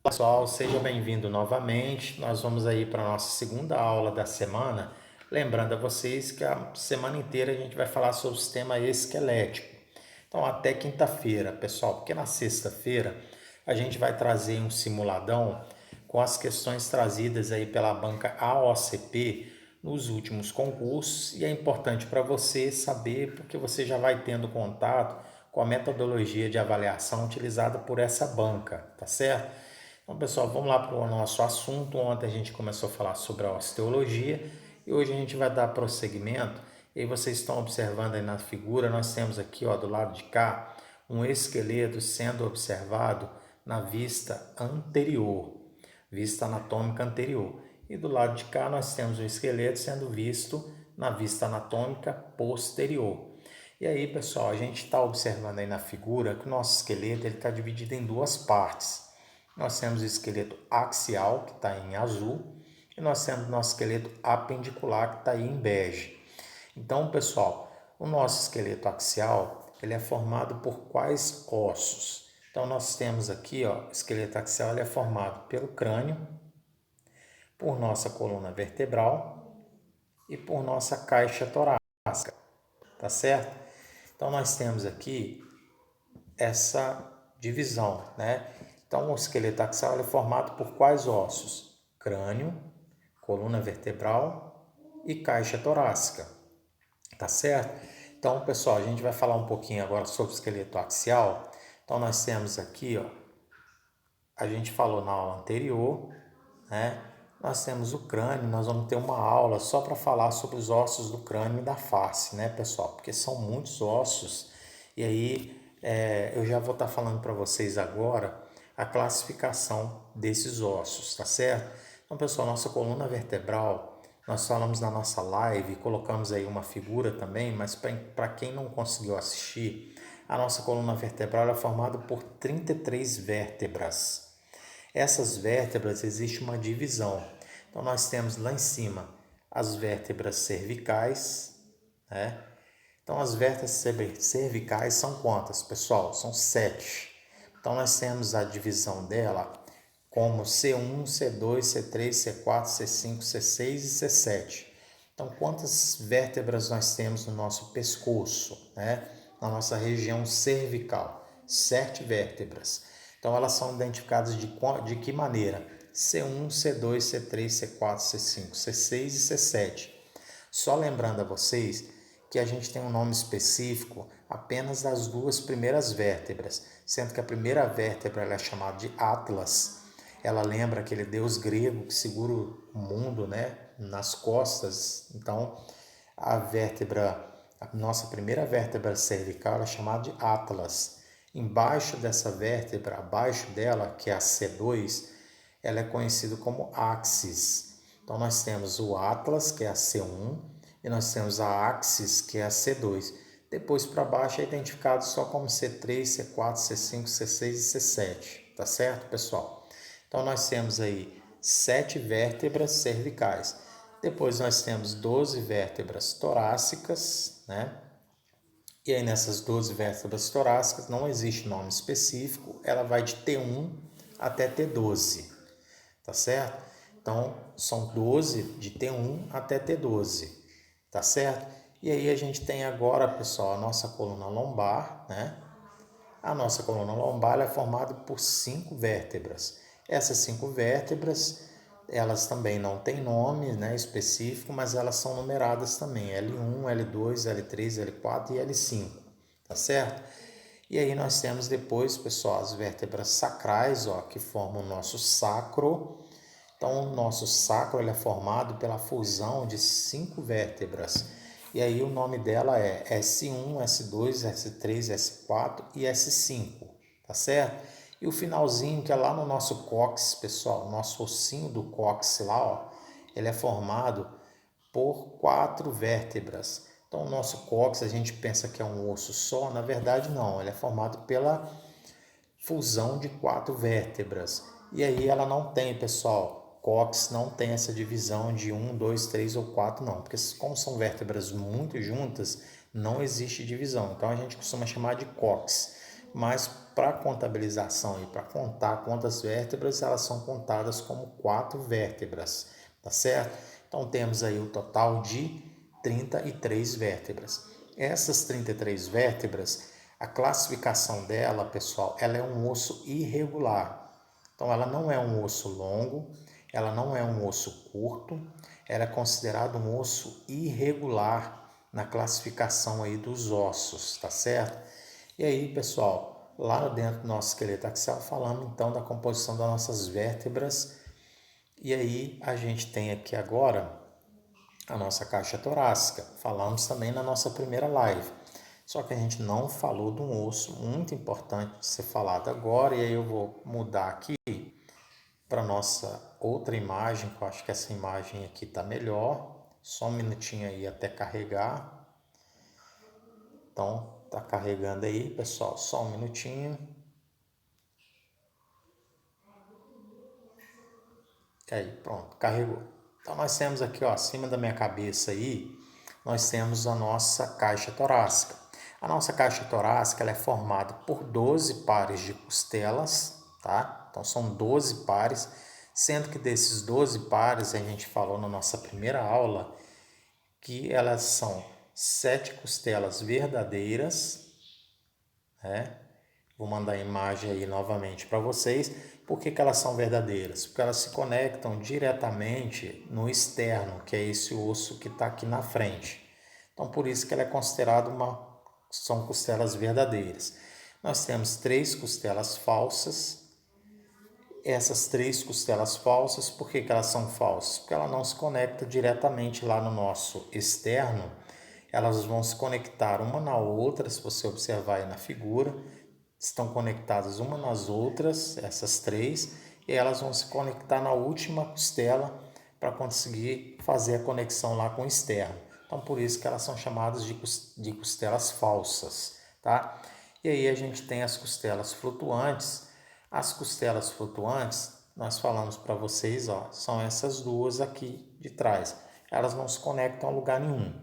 Pessoal, seja bem-vindo novamente. Nós vamos aí para a nossa segunda aula da semana. Lembrando a vocês que a semana inteira a gente vai falar sobre o sistema esquelético. Então, até quinta-feira, pessoal, porque na sexta-feira a gente vai trazer um simuladão com as questões trazidas aí pela banca AOCP nos últimos concursos e é importante para você saber porque você já vai tendo contato com a metodologia de avaliação utilizada por essa banca, tá certo? Então, pessoal, vamos lá para o nosso assunto. Ontem a gente começou a falar sobre a osteologia e hoje a gente vai dar prosseguimento. E aí vocês estão observando aí na figura, nós temos aqui, ó, do lado de cá, um esqueleto sendo observado na vista anterior, vista anatômica anterior. E do lado de cá nós temos o esqueleto sendo visto na vista anatômica posterior. E aí, pessoal, a gente está observando aí na figura que o nosso esqueleto está dividido em duas partes. Nós temos o esqueleto axial, que está em azul, e nós temos o nosso esqueleto apendicular, que está aí em bege. Então, pessoal, o nosso esqueleto axial ele é formado por quais ossos? Então, nós temos aqui, ó, o esqueleto axial ele é formado pelo crânio, por nossa coluna vertebral e por nossa caixa torácica, tá certo? Então, nós temos aqui essa divisão, né? Então, o esqueleto axial é formado por quais ossos? Crânio, coluna vertebral e caixa torácica, tá certo? Então, pessoal, a gente vai falar um pouquinho agora sobre o esqueleto axial. Então, nós temos aqui, ó, a gente falou na aula anterior, né? Nós temos o crânio, nós vamos ter uma aula só para falar sobre os ossos do crânio e da face, né, pessoal? Porque são muitos ossos e aí eu já vou estar falando para vocês agora a classificação desses ossos, tá certo? Então, pessoal, nossa coluna vertebral, nós falamos na nossa live, colocamos aí uma figura também, mas para quem não conseguiu assistir, a nossa coluna vertebral é formada por 33 vértebras. Essas vértebras existe uma divisão. Então nós temos lá em cima as vértebras cervicais, né? Então as vértebras cervicais são quantas, pessoal? São 7. Então nós temos a divisão dela como C1, C2, C3, C4, C5, C6 e C7. Então quantas vértebras nós temos no nosso pescoço, né? Na nossa região cervical? 7 vértebras. Então elas são identificadas de que maneira? C1, C2, C3, C4, C5, C6 e C7. Só lembrando a vocês que a gente tem um nome específico apenas das duas primeiras vértebras, sendo que a primeira vértebra ela é chamada de Atlas. Ela lembra aquele deus grego que segura o mundo, né, nas costas. Então, a nossa primeira vértebra cervical é chamada de Atlas. Embaixo dessa vértebra, abaixo dela, que é a C2, ela é conhecida como axis. Então nós temos o Atlas, que é a C1, e nós temos a axis, que é a C2. Depois para baixo é identificado só como C3, C4, C5, C6 e C7, tá certo, pessoal? Então nós temos aí 7 vértebras cervicais. Depois nós temos 12 vértebras torácicas, né? E aí nessas 12 vértebras torácicas não existe nome específico, ela vai de T1 até T12, tá certo? Então são 12 de T1 até T12, tá certo? E aí a gente tem agora, pessoal, a nossa coluna lombar, né? A nossa coluna lombar é formada por 5 vértebras. Essas 5 vértebras, elas também não têm nome, né, específico, mas elas são numeradas também, L1, L2, L3, L4 e L5, tá certo? E aí nós temos depois, pessoal, as vértebras sacrais, ó, que formam o nosso sacro. Então, o nosso sacro ele é formado pela fusão de 5 vértebras. E aí o nome dela é S1, S2, S3, S4 e S5, tá certo? E o finalzinho que é lá no nosso cóccix, pessoal, nosso ossinho do cóccix lá, ó, ele é formado por 4 vértebras. Então, o nosso cóccix a gente pensa que é um osso só, na verdade não, ele é formado pela fusão de 4 vértebras. E aí ela não tem, pessoal, cóccix não tem essa divisão de 1, 2, 3 ou 4 não, porque como são vértebras muito juntas, não existe divisão. Então a gente costuma chamar de cóccix. mas para contabilização e para contar quantas vértebras, elas são contadas como 4 vértebras, tá certo? Então temos aí o total de 33 vértebras. Essas 33 vértebras, a classificação dela, pessoal, ela é um osso irregular. Então ela não é um osso longo, ela não é um osso curto, ela é considerado um osso irregular na classificação aí dos ossos, tá certo? E aí, pessoal, lá dentro do nosso esqueleto axial, falamos então da composição das nossas vértebras. E aí a gente tem aqui agora a nossa caixa torácica. Falamos também na nossa primeira live. Só que a gente não falou de um osso muito importante de ser falado agora. E aí eu vou mudar aqui para nossa outra imagem, que eu acho que essa imagem aqui está melhor. Só um minutinho aí até carregar. Então, tá carregando aí, pessoal, só um minutinho. Aí, pronto, carregou. Então, nós temos aqui, ó, acima da minha cabeça aí, nós temos a nossa caixa torácica. A nossa caixa torácica, ela é formada por 12 pares de costelas, tá? Então, são 12 pares, sendo que desses 12 pares, a gente falou na nossa primeira aula, que elas são 7 costelas verdadeiras, né? Vou mandar a imagem aí novamente para vocês. Por que elas são verdadeiras? Porque elas se conectam diretamente no externo, que é esse osso que está aqui na frente. Então, por isso que ela é considerada são costelas verdadeiras. Nós temos 3 costelas falsas. Essas 3 costelas falsas, por que elas são falsas? Porque ela não se conecta diretamente lá no nosso externo. Elas vão se conectar uma na outra, se você observar aí na figura, estão conectadas uma nas outras, essas 3, e elas vão se conectar na última costela para conseguir fazer a conexão lá com o externo. Então, por isso que elas são chamadas de costelas falsas, tá? E aí a gente tem as costelas flutuantes. As costelas flutuantes, nós falamos para vocês, ó, são essas duas aqui de trás. Elas não se conectam a lugar nenhum.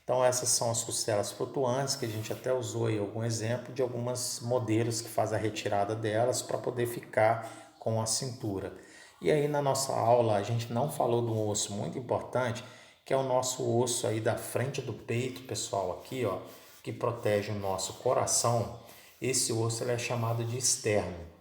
Então essas são as costelas flutuantes, que a gente até usou aí algum exemplo de alguns modelos que faz a retirada delas para poder ficar com a cintura. E aí na nossa aula a gente não falou de um osso muito importante, que é o nosso osso aí da frente do peito, pessoal, aqui, ó, que protege o nosso coração. Esse osso ele é chamado de externo.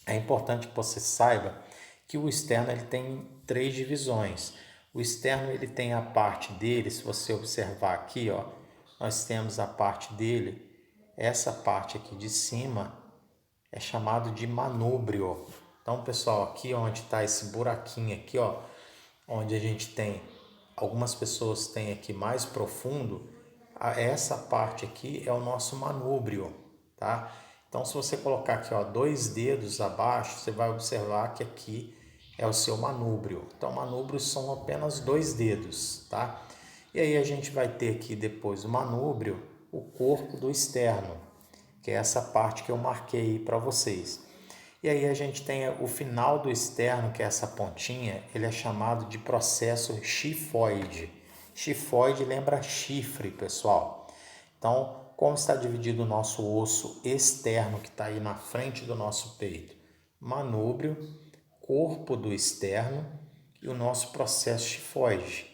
É importante que você saiba que o externo ele tem 3 divisões. O externo ele tem a parte dele, se você observar aqui, ó, nós temos a parte dele, essa parte aqui de cima é chamado de manúbrio. Então, pessoal, aqui onde está esse buraquinho aqui, ó, onde a gente tem, algumas pessoas têm aqui mais profundo, essa parte aqui é o nosso manúbrio, tá? Então, se você colocar aqui, ó, 2 dedos abaixo, você vai observar que aqui é o seu manúbrio. Então, manúbrios são apenas 2 dedos, tá? E aí a gente vai ter aqui depois do manúbrio o corpo do externo, que é essa parte que eu marquei para vocês. E aí a gente tem o final do externo, que é essa pontinha, ele é chamado de processo chifoide. Chifoide lembra chifre, pessoal. Então, como está dividido o nosso osso externo, que está aí na frente do nosso peito? Manúbrio, corpo do externo e o nosso processo chifoide.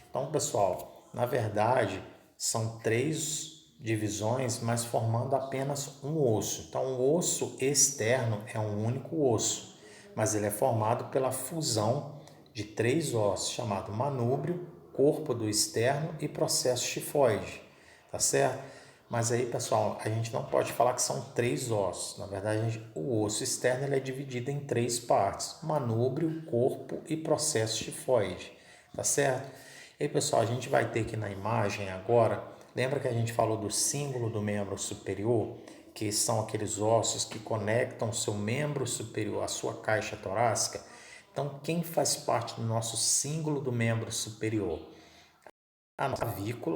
Então, pessoal, na verdade, são 3 divisões, mas formando apenas um osso. Então, o osso externo é um único osso, mas ele é formado pela fusão de 3 ossos, chamado manúbrio, corpo do externo e processo chifoide, tá certo? Mas aí, pessoal, a gente não pode falar que são 3 ossos. Na verdade, o osso externo ele é dividido em 3 partes: manúbrio, corpo e processo chifoide, tá certo? E aí, pessoal, a gente vai ter aqui na imagem agora, lembra que a gente falou do símbolo do membro superior, que são aqueles ossos que conectam o seu membro superior à sua caixa torácica? Então, quem faz parte do nosso símbolo do membro superior? A nossa clavícula,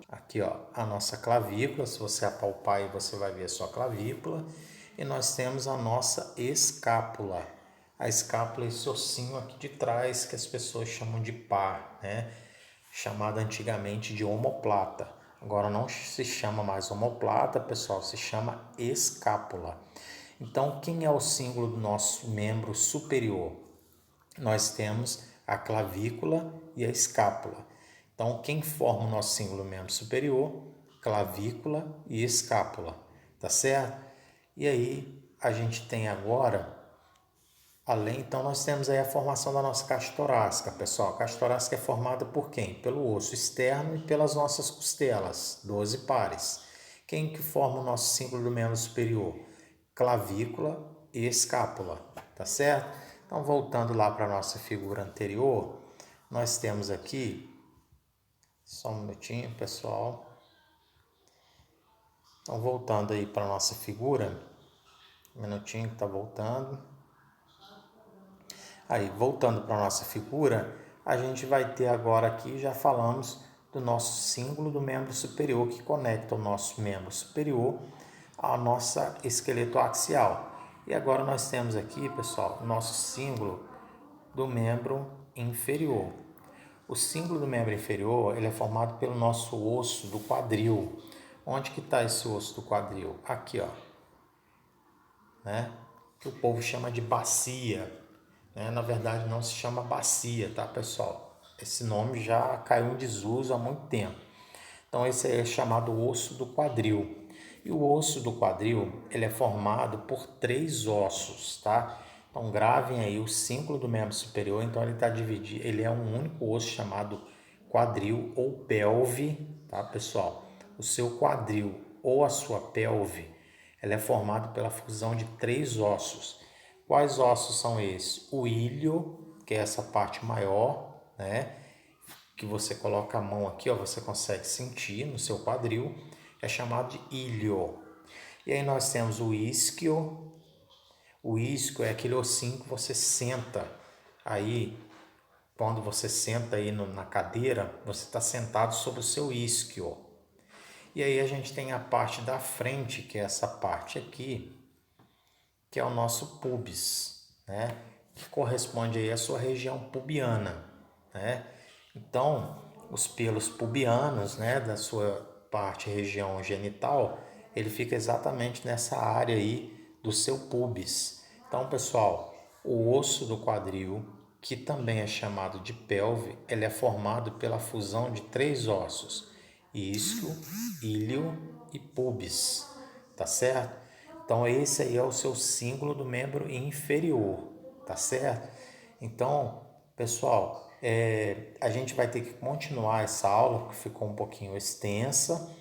aqui ó, a nossa clavícula, se você apalpar aí você vai ver a sua clavícula, e nós temos a nossa escápula. A escápula é esse ossinho aqui de trás que as pessoas chamam de par, né? Chamada antigamente de omoplata. Agora não se chama mais omoplata, pessoal, se chama escápula. Então, quem é o símbolo do nosso membro superior? Nós temos a clavícula e a escápula. Então, quem forma o nosso símbolo do membro superior? Clavícula e escápula, tá certo? E aí, a gente tem agora, então nós temos aí a formação da nossa caixa torácica, pessoal. A caixa torácica é formada por quem? Pelo osso externo e pelas nossas costelas, 12 pares. Quem que forma o nosso símbolo do membro superior? Clavícula e escápula, tá certo? Então, voltando lá para a nossa figura anterior, nós temos aqui, só um minutinho, pessoal. Então, voltando aí para a nossa figura, um minutinho que está voltando. Aí, voltando para a nossa figura, a gente vai ter agora aqui, já falamos do nosso símbolo do membro superior, que conecta o nosso membro superior à nossa esqueleto axial. E agora nós temos aqui, pessoal, o nosso símbolo do membro inferior. O símbolo do membro inferior, ele é formado pelo nosso osso do quadril. Onde que está esse osso do quadril? Aqui, ó, né? Que o povo chama de bacia, né? Na verdade não se chama bacia, tá, pessoal? Esse nome já caiu em desuso há muito tempo. Então esse é chamado osso do quadril. E o osso do quadril, ele é formado por 3 ossos, tá? Então gravem aí o símbolo do membro superior. Então ele está dividido, ele é um único osso chamado quadril ou pelve, tá, pessoal? O seu quadril ou a sua pelve, ela é formada pela fusão de 3 ossos. Quais ossos são esses? O ilho, que é essa parte maior, né? Que você coloca a mão aqui, ó, você consegue sentir no seu quadril, é chamado de ilho. E aí nós temos o isquio. O isquio é aquele ossinho que você senta aí, quando você senta aí na cadeira, você está sentado sobre o seu isquio. E aí a gente tem a parte da frente, que é essa parte aqui, que é o nosso pubis, né? Que corresponde aí à sua região pubiana, né? Então, os pelos pubianos, né, da sua parte região genital, ele fica exatamente nessa área aí do seu pubis. Então, pessoal, o osso do quadril, que também é chamado de pelve, ele é formado pela fusão de 3 ossos: isquio, ilho e pubis, tá certo? Então esse aí é o seu símbolo do membro inferior, tá certo? Então, pessoal, a gente vai ter que continuar essa aula, porque ficou um pouquinho extensa.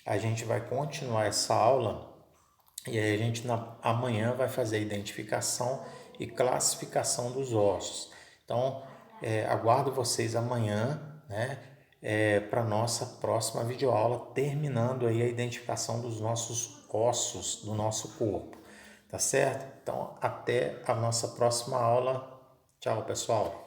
A gente vai continuar essa aula e aí a gente amanhã vai fazer a identificação e classificação dos ossos. Então, aguardo vocês amanhã, né, para nossa próxima videoaula, terminando aí a identificação dos nossos ossos do nosso corpo, tá certo? Então, até a nossa próxima aula. Tchau, pessoal.